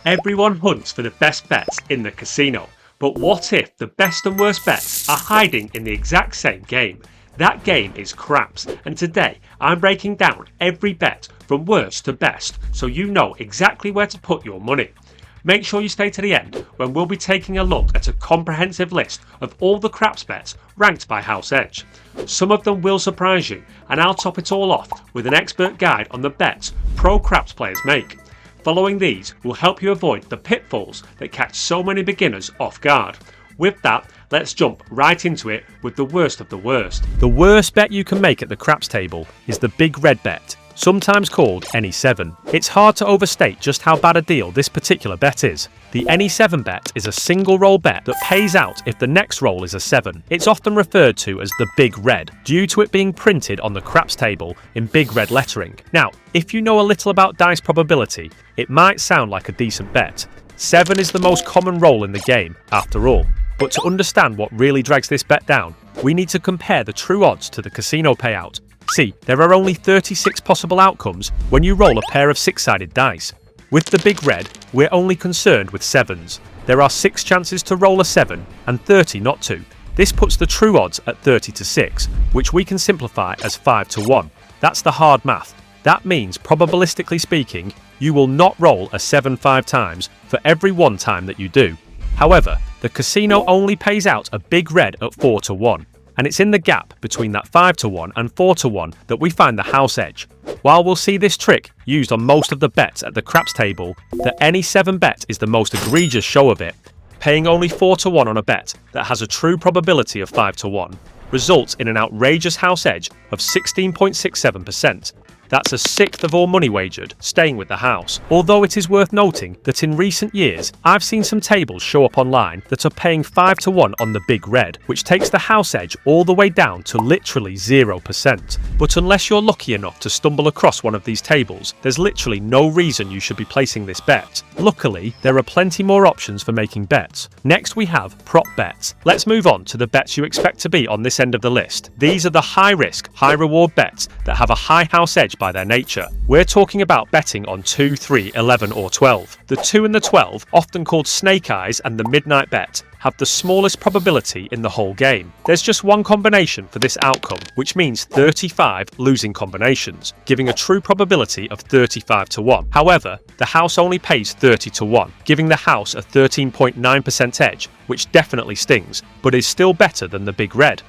Everyone hunts for the best bets in the casino, but what if the best and worst bets are hiding in the exact same game? That game is craps, and today I'm breaking down every bet from worst to best so you know exactly where to put your money. Make sure you stay to the end when we'll be taking a look at a comprehensive list of all the craps bets ranked by house edge. Some of them will surprise you, and I'll top it all off with an expert guide on the bets pro craps players make. Following these will help you avoid the pitfalls that catch so many beginners off guard. With that, let's jump right into it with the worst of the worst. The worst bet you can make at the craps table is the big red bet, sometimes called any 7. It's hard to overstate just how bad a deal this particular bet is. The any 7 bet is a single roll bet that pays out if the next roll is a 7. It's often referred to as the big red, due to it being printed on the craps table in big red lettering. Now, if you know a little about dice probability, it might sound like a decent bet. 7 is the most common roll in the game, after all. But to understand what really drags this bet down, we need to compare the true odds to the casino payout. See, there are only 36 possible outcomes when you roll a pair of 6-sided dice. With the big red, we're only concerned with 7s. There are 6 chances to roll a 7 and 30 not to. This puts the true odds at 30 to 6, which we can simplify as 5 to 1. That's the hard math. That means, probabilistically speaking, you will not roll a 7 5 times for every one time that you do. However, the casino only pays out a big red at 4 to 1. And it's in the gap between that 5 to 1 and 4 to 1 that we find the house edge. While we'll see this trick used on most of the bets at the craps table, the any 7 bet is the most egregious show of it. Paying only 4 to 1 on a bet that has a true probability of 5 to 1 results in an outrageous house edge of 16.67%. That's a sixth of all money wagered staying with the house. Although it is worth noting that in recent years, I've seen some tables show up online that are paying 5 to 1 on the big red, which takes the house edge all the way down to literally 0%. But unless you're lucky enough to stumble across one of these tables, there's literally no reason you should be placing this bet. Luckily, there are plenty more options for making bets. Next we have prop bets. Let's move on to the bets you expect to be on this end of the list. These are the high risk, high reward bets that have a high house edge by their nature. We're talking about betting on 2, 3, 11 or 12. The 2 and the 12, often called snake eyes and the midnight bet, have the smallest probability in the whole game. There's just one combination for this outcome, which means 35 losing combinations, giving a true probability of 35 to 1. However, the house only pays 30 to 1, giving the house a 13.9% edge, which definitely stings, but is still better than the big red.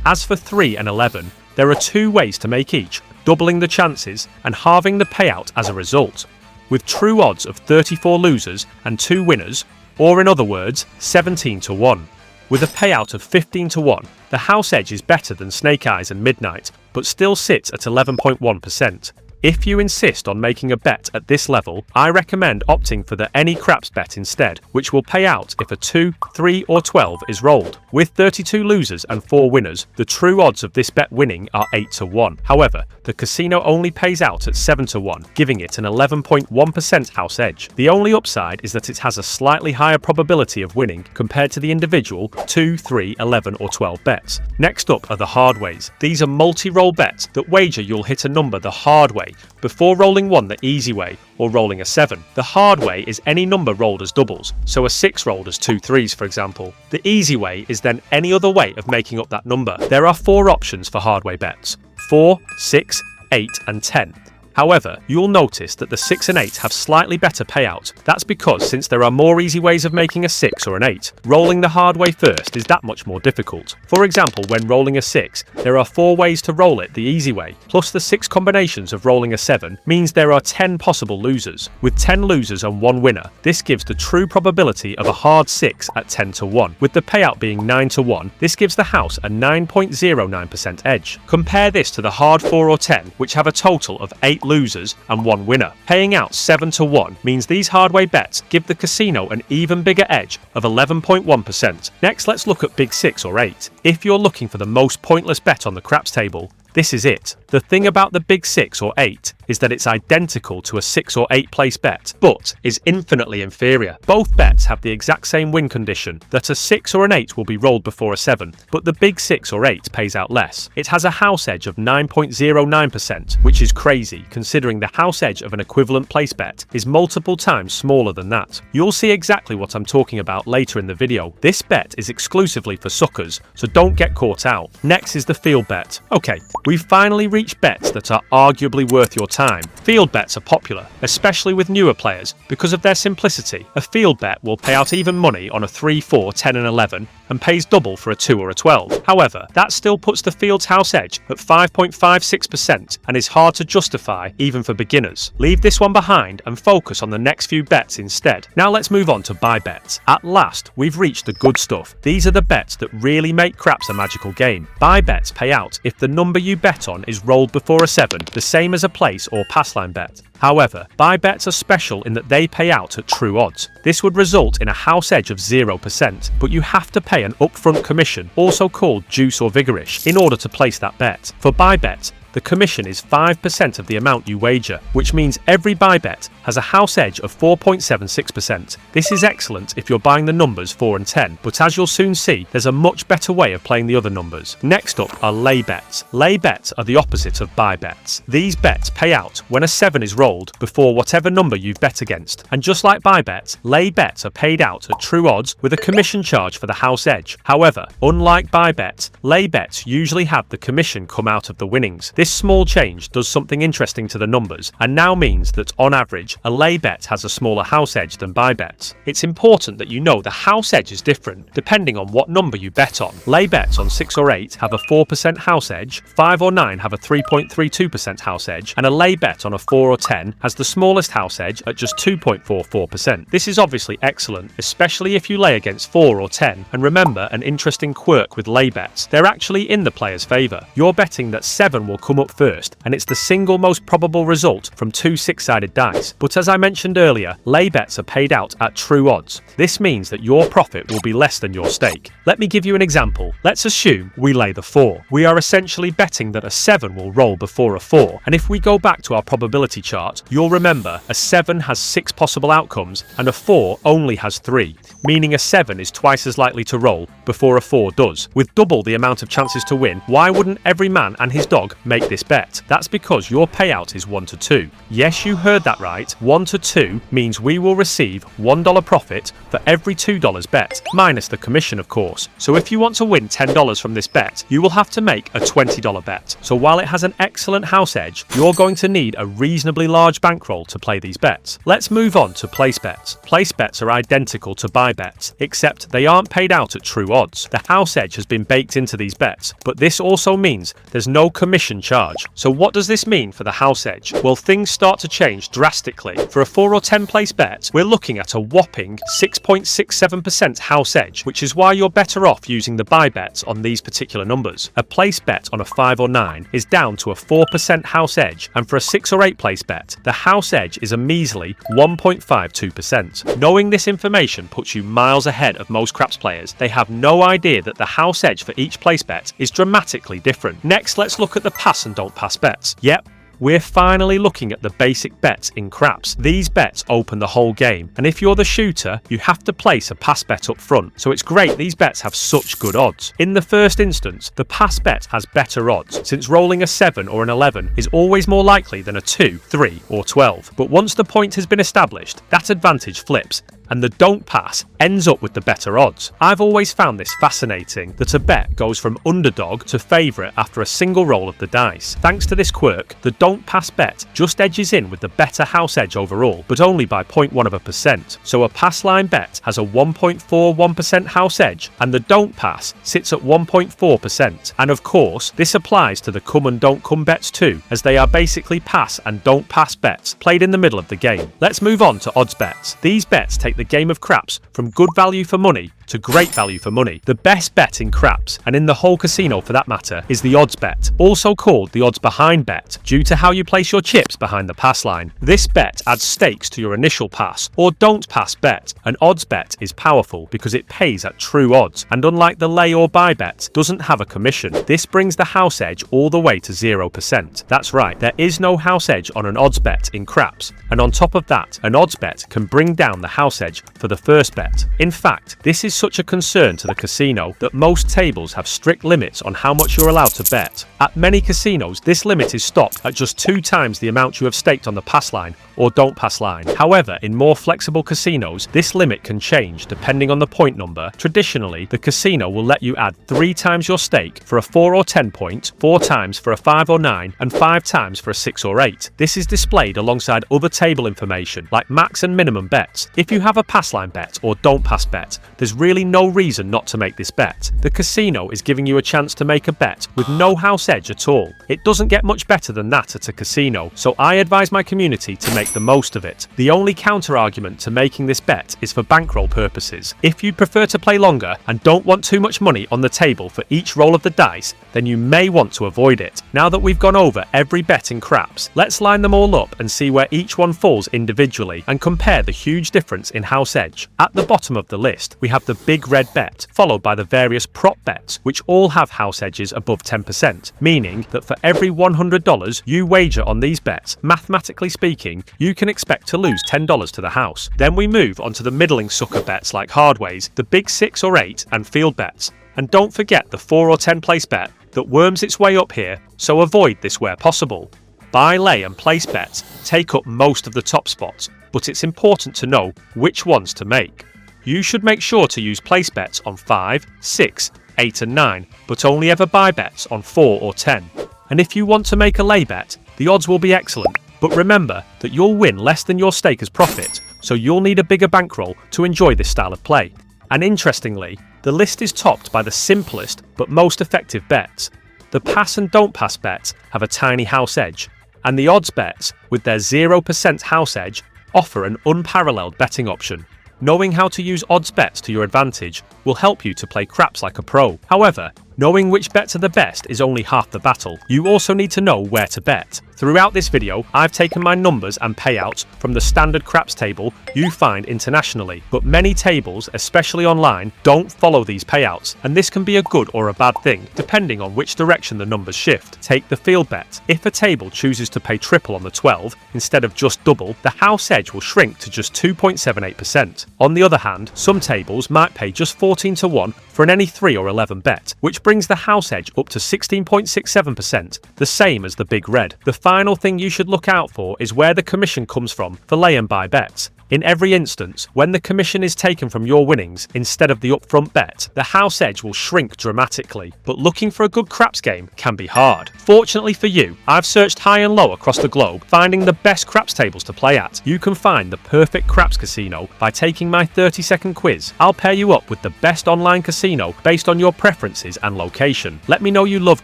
As for 3 and 11, there are 2 ways to make each, doubling the chances and halving the payout as a result. With true odds of 34 losers and 2 winners, or in other words, 17 to 1. With a payout of 15 to 1, the house edge is better than snake eyes and midnight, but still sits at 11.1%. If you insist on making a bet at this level, I recommend opting for the any craps bet instead, which will pay out if a 2, 3 or 12 is rolled. With 32 losers and 4 winners, the true odds of this bet winning are 8 to 1. However, the casino only pays out at 7 to 1, giving it an 11.1% house edge. The only upside is that it has a slightly higher probability of winning compared to the individual 2, 3, 11 or 12 bets. Next up are the Hardways. These are multi-roll bets that wager you'll hit a number the hard way before rolling one the easy way or rolling a 7. The hard way is any number rolled as doubles, so a 6 rolled as 2 3s for example. The easy way is then any other way of making up that number. There are 4 options for hard way bets: 4, 6, 8 and 10. However, you'll notice that the 6 and 8 have slightly better payout. That's because since there are more easy ways of making a 6 or an 8, rolling the hard way first is that much more difficult. For example, when rolling a 6, there are 4 ways to roll it the easy way, plus the 6 combinations of rolling a 7 means there are 10 possible losers. With 10 losers and 1 winner, this gives the true probability of a hard 6 at 10 to 1. With the payout being 9 to 1, this gives the house a 9.09% edge. Compare this to the hard 4 or 10, which have a total of 8 losers and 1 winner. Paying out 7 to 1 means these hardway bets give the casino an even bigger edge of 11.1%. Next, let's look at big 6 or 8. If you're looking for the most pointless bet on the craps table, This is it. The thing about the big 6 or 8 is that it's identical to a 6 or 8 place bet, but is infinitely inferior. Both bets have the exact same win condition, that a 6 or an 8 will be rolled before a 7, but the big 6 or 8 pays out less. It has a house edge of 9.09%, which is crazy considering the house edge of an equivalent place bet is multiple times smaller than that. You'll see exactly what I'm talking about later in the video. This bet is exclusively for suckers, so don't get caught out. Next is the field bet. Okay, we've finally reached bets that are arguably worth your time. Field bets are popular, especially with newer players, because of their simplicity. A field bet will pay out even money on a 3, 4, 10 and 11 and pays double for a 2 or a 12. However, that still puts the field's house edge at 5.56% and is hard to justify even for beginners. Leave this one behind and focus on the next few bets instead. Now let's move on to buy bets. At last, we've reached the good stuff. These are the bets that really make craps a magical game. Buy bets pay out if the number you bet on is rolled before a 7, the same as a place or pass line bet. However, buy bets are special in that they pay out at true odds. This would result in a house edge of 0%, but you have to pay an upfront commission, also called juice or vigorish, in order to place that bet. For buy bets, the commission is 5% of the amount you wager, which means every buy bet has a house edge of 4.76%. This is excellent if you're buying the numbers 4 and 10, but as you'll soon see, there's a much better way of playing the other numbers. Next up are lay bets. Lay bets are the opposite of buy bets. These bets pay out when a 7 is rolled before whatever number you've bet against, and just like buy bets, lay bets are paid out at true odds with a commission charge for the house edge. However, unlike buy bets, lay bets usually have the commission come out of the winnings. This small change does something interesting to the numbers and now means that, on average, a lay bet has a smaller house edge than buy bets. It's important that you know the house edge is different depending on what number you bet on. Lay bets on 6 or 8 have a 4% house edge, 5 or 9 have a 3.32% house edge, and a lay bet on a 4 or 10 has the smallest house edge at just 2.44%. This is obviously excellent, especially if you lay against 4 or 10, and remember an interesting quirk with lay bets. They're actually in the player's favour. You're betting that 7 will come up first, and it's the single most probable result from 2 6-sided dice. But as I mentioned earlier, lay bets are paid out at true odds. This means that your profit will be less than your stake. Let me give you an example. Let's assume we lay the 4. We are essentially betting that a 7 will roll before a 4, and if we go back to our probability chart, you'll remember a 7 has 6 possible outcomes and a 4 only has 3, meaning a 7 is twice as likely to roll before a 4 does. With double the amount of chances to win, why wouldn't every man and his dog make this bet? That's because your payout is 1 to 2. Yes, you heard that right. 1 to 2 means we will receive $1 profit for every $2 bet, minus the commission of course. So if you want to win $10 from this bet, you will have to make a $20 bet. So while it has an excellent house edge, you're going to need a reasonably large bankroll to play these bets. Let's move on to place bets. Place bets are identical to buy bets, except they aren't paid out at true odds. The house edge has been baked into these bets, but this also means there's no commission charge. So what does this mean for the house edge? Well, things start to change drastically. For a 4 or 10 place bet, we're looking at a whopping 6.67% house edge, which is why you're better off using the buy bets on these particular numbers. A place bet on a 5 or 9 is down to a 4% house edge, and for a 6 or 8 place bet, the house edge is a measly 1.52%. Knowing this information puts you miles ahead of most craps players. They have no idea that the house edge for each place bet is dramatically different. Next, let's look at the pass and don't pass bets. Yep, we're finally looking at the basic bets in craps. These bets open the whole game, and if you're the shooter, you have to place a pass bet up front, so it's great these bets have such good odds. In the first instance, the pass bet has better odds, since rolling a 7 or an 11 is always more likely than a 2, 3 or 12. But once the point has been established, that advantage flips, and the don't pass ends up with the better odds. I've always found this fascinating, that a bet goes from underdog to favourite after a single roll of the dice. Thanks to this quirk, the don't pass bet just edges in with the better house edge overall, but only by 0.1%. So a pass line bet has a 1.41% house edge, and the don't pass sits at 1.4%. And of course, this applies to the come and don't come bets too, as they are basically pass and don't pass bets played in the middle of the game. Let's move on to odds bets. These bets take the game of craps from good value for money to great value for money. The best bet in craps, and in the whole casino for that matter, is the odds bet, also called the odds behind bet, due to how you place your chips behind the pass line. This bet adds stakes to your initial pass or don't pass bet. An odds bet is powerful because it pays at true odds, and unlike the lay or buy bet, doesn't have a commission. This brings the house edge all the way to 0%. That's right, there is no house edge on an odds bet in craps, and on top of that, an odds bet can bring down the house edge for the first bet. In fact, this is such a concern to the casino that most tables have strict limits on how much you're allowed to bet. At many casinos, this limit is stopped at just 2 times the amount you have staked on the pass line or don't pass line. However, in more flexible casinos, this limit can change depending on the point number. Traditionally, the casino will let you add 3 times your stake for a 4 or 10 point, 4 times for a 5 or 9, and 5 times for a 6 or 8. This is displayed alongside other table information like max and minimum bets. If you have a pass line bet or don't pass bet, there's really no reason not to make this bet. The casino is giving you a chance to make a bet with no house edge at all. It doesn't get much better than that at a casino, so I advise my community to make the most of it. The only counter argument to making this bet is for bankroll purposes. If you'd prefer to play longer and don't want too much money on the table for each roll of the dice, then you may want to avoid it. Now that we've gone over every bet in craps, let's line them all up and see where each one falls individually and compare the huge difference in house edge. At the bottom of the list, we have the big red bet, followed by the various prop bets, which all have house edges above 10%, meaning that for every $100 you wager on these bets, mathematically speaking, you can expect to lose $10 to the house. Then we move on to the middling sucker bets like Hardways, the big 6 or 8 and field bets. And don't forget the 4 or 10 place bet that worms its way up here, so avoid this where possible. Buy, lay and place bets take up most of the top spots, but it's important to know which ones to make. You should make sure to use place bets on 5, 6, 8 and 9, but only ever buy bets on 4 or 10. And if you want to make a lay bet, the odds will be excellent, but remember that you'll win less than your stake as profit, so you'll need a bigger bankroll to enjoy this style of play. And interestingly, the list is topped by the simplest but most effective bets. The pass and don't pass bets have a tiny house edge, and the odds bets, with their 0% house edge, offer an unparalleled betting option. Knowing how to use odds bets to your advantage will help you to play craps like a pro. However, knowing which bets are the best is only half the battle. You also need to know where to bet. Throughout this video, I've taken my numbers and payouts from the standard craps table you find internationally, but many tables, especially online, don't follow these payouts, and this can be a good or a bad thing, depending on which direction the numbers shift. Take the field bet. If a table chooses to pay triple on the 12 instead of just double, the house edge will shrink to just 2.78%. On the other hand, some tables might pay just 14 to 1 for an any 3 or 11 bet, which brings the house edge up to 16.67%, the same as the big red. The final thing you should look out for is where the commission comes from for lay and buy bets. In every instance, when the commission is taken from your winnings instead of the upfront bet, the house edge will shrink dramatically, but looking for a good craps game can be hard. Fortunately for you, I've searched high and low across the globe, finding the best craps tables to play at. You can find the perfect craps casino by taking my 30-second quiz. I'll pair you up with the best online casino based on your preferences and location. Let me know you love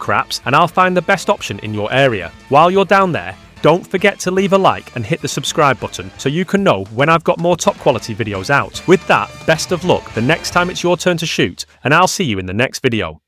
craps, and I'll find the best option in your area. While you're down there, don't forget to leave a like and hit the subscribe button so you can know when I've got more top quality videos out. With that, best of luck the next time it's your turn to shoot, and I'll see you in the next video.